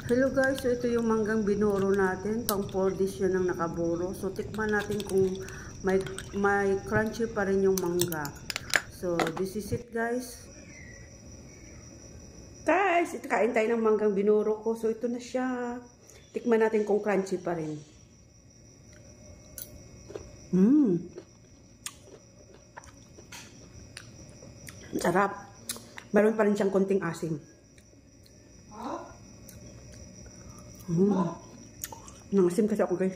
Hello guys, so ito yung manggang binuro natin. Pang 4 dish yun ang nakaburo. So tikman natin kung may crunchy pa rin yung mangga. So this is it guys. Guys, ito kain tayo ng manggang binuro ko. So ito na siya. Tikman natin kung crunchy pa rin. Sarap. Meron pa rin siyang konting asim. Nangasim kasi ako guys.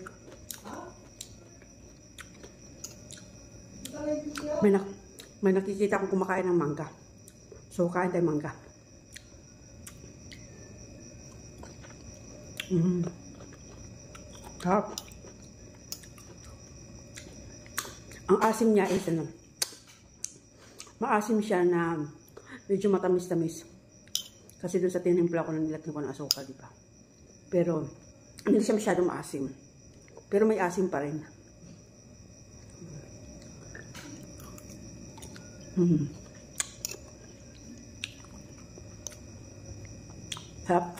May nakikita akong kumakain ng mangga. So kain tayo mangga. Sarap. Ang asim niya is ano, maasim siya na medyo matamis-tamis. Kasi doon sa tinimpla ko na nilagyan ko ng asukal, di ba? Pero hindi siya masyadong maasim. Pero may asim pa rin. Sarap.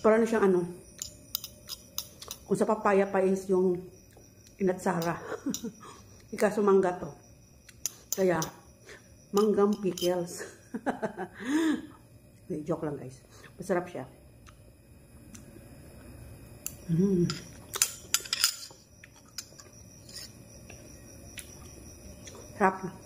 Parang siyang ano, kung sa papaya pa is yung inatsara. Ikaso mangga to. Kaya, manggang pickles. Joke lang guys. Masarap siya. Sarap na.